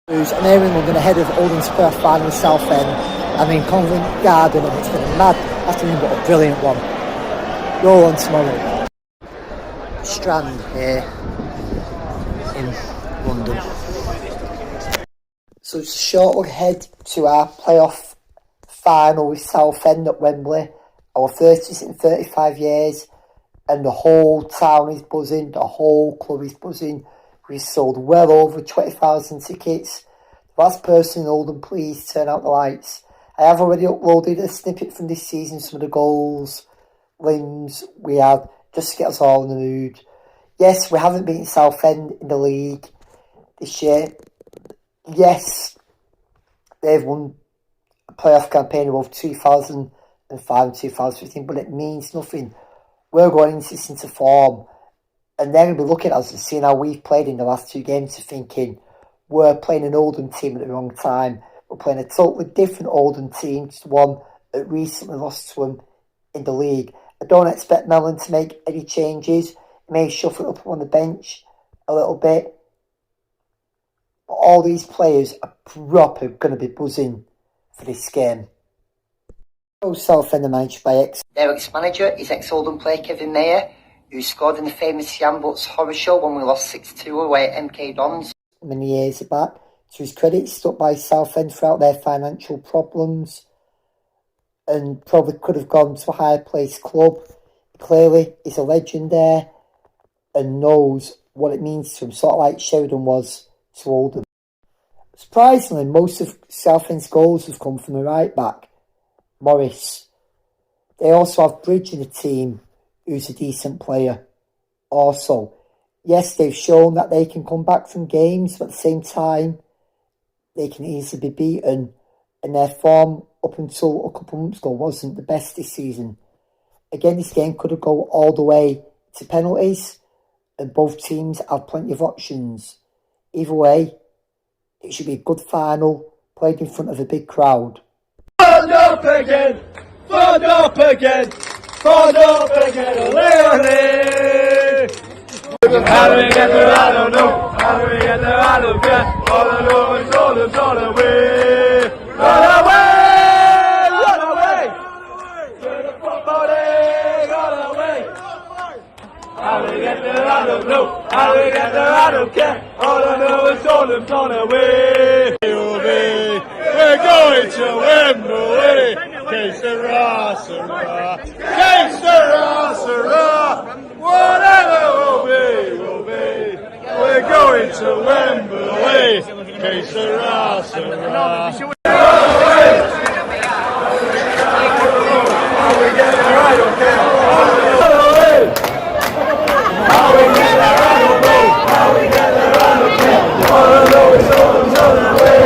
I'm here in London ahead of Oldham Square final Southend. I'm in Covent Garden and it's been a mad afternoon but a brilliant one. Roll on tomorrow. Strand here in London. So it's a short look ahead to our playoff final with Southend at Wembley. Our 30th in 35 years and the whole town is buzzing, the whole club is buzzing. We sold well over 20,000 tickets. The last person in Oldham, please turn out the lights. I have already uploaded a snippet from this season, some of the goals, limbs we had, just to get us all in the mood. Yes, we haven't beaten Southend in the league this year. Yes, they've won a playoff campaign of both 2005 and 2015, but it means nothing. We're going into form. And they're going to be looking at us and seeing how we've played in the last two games and thinking, we're playing an Oldham team at the wrong time. We're playing a totally different Oldham team to the one that recently lost to them in the league. I don't expect Mellon to make any changes. He may shuffle it up on the bench a little bit. But all these players are proper going to be buzzing for this game. Southend are managed by their ex-manager is ex-Oldham player Kevin Mayer, who scored in the famous Jan Butts horror show when we lost 6-2 away at MK Dons many years back. To his credit, he stuck by Southend throughout their financial problems and probably could have gone to a higher placed club. Clearly, he's a legend there and knows what it means to him, sort of like Sheridan was to Oldham. Surprisingly, most of Southend's goals have come from the right back, Morris. They also have Bridge in the team, who's a decent player. Also, yes, they've shown that they can come back from games, but at the same time, they can easily be beaten. And their form up until a couple of months ago wasn't the best this season. Again, this game could have gone all the way to penalties, and both teams have plenty of options. Either way, it should be a good final, played in front of a big crowd. Fund up again! Fund up again! Fund up again! Ole, ole! How do we get there? I don't know. How do we get there? I don't care. All I know is Oldham's on the way. Run away! Run away! To the football day! Run away! How do we get there? I don't know. How do we get there? I don't care. All I know is Oldham's on the way. We're going to Wembley. Que sera, sera. Que sera, sera. Whatever will be, will be. We're going to Wembley. Que sera, sera. How we get there, I don't care. How we get there, I don't know. How we get there, I don't care. All I know is Oldham's on the way.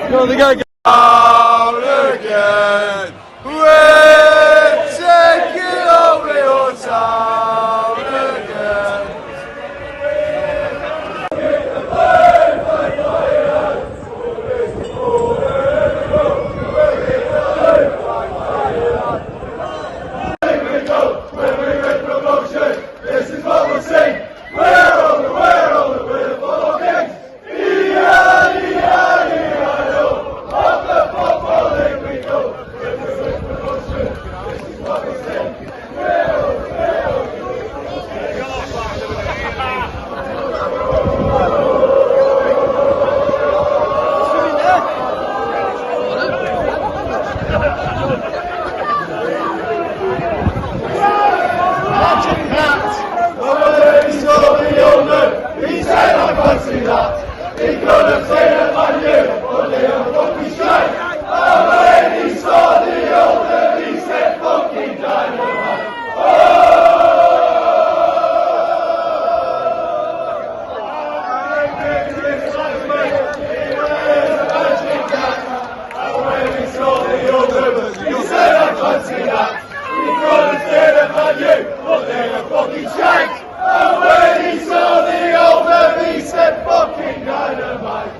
Go the guy. Out again. We're taking over your town again. When we get promotion, this is what we'll sing. We're on the way for kings. Off the football league we go. When we get promotion, this is what we'll sing. He said I can't see that. He could have seen it on you, but they are fucking straight. And when he saw the older, he said fucking dynamite. And when he saw the older, he said I can't see that. He could have seen it on you, but they are fucking straight. And when he saw the old man, he said, fucking dynamite.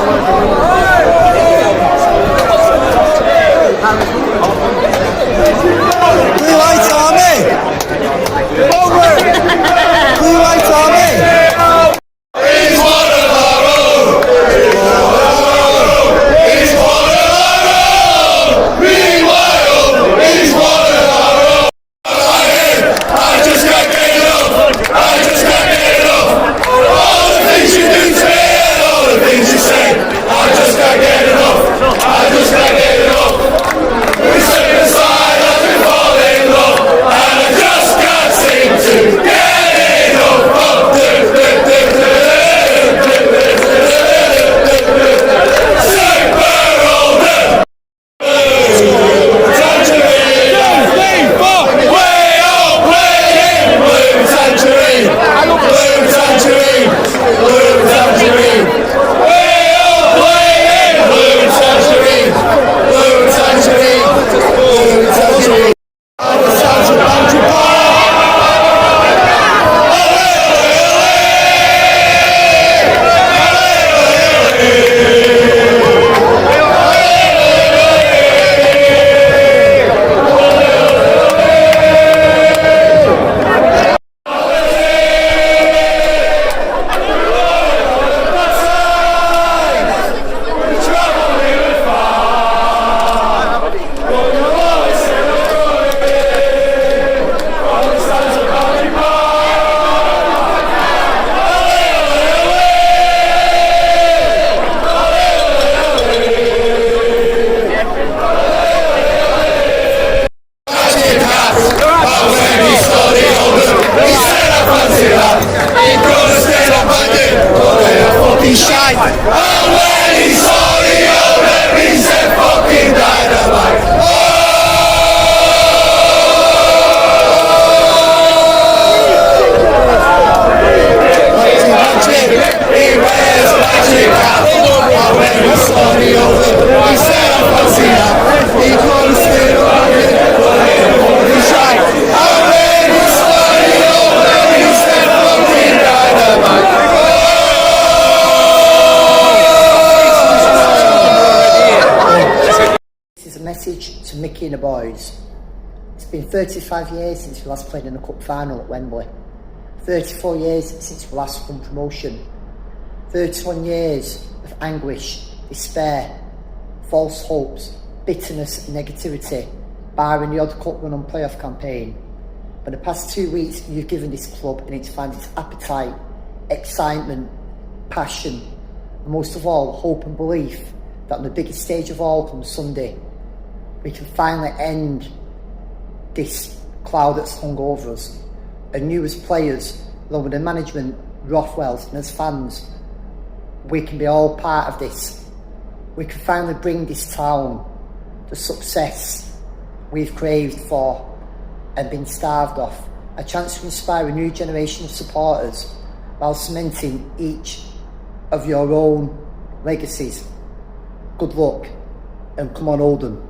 Blue Light Army! Blue Light Army! He's one of our own! He's one of our own! He's one of our own! Meanwhile, he's one of our own! I just can't get enough! I just can't get enough! All the things you do to me and all the things you say, I just can't get enough! I just can't get enough! We step aside as we fall in love, and I just can't seem to get enough of To Mickey and the boys. It's been 35 years since we last played in a cup final at Wembley. 34 years since we last won promotion. 31 years of anguish, despair, false hopes, bitterness and negativity, barring the odd cup run on playoff campaign. For the past 2 weeks you've given this club and it's found its appetite, excitement, passion, and most of all hope and belief that on the biggest stage of all comes Sunday, we can finally end this cloud that's hung over us. And you as players, along with the management, Rothwells, and as fans, we can be all part of this. We can finally bring this town the success we've craved for and been starved of. A chance to inspire a new generation of supporters while cementing each of your own legacies. Good luck and come on Oldham.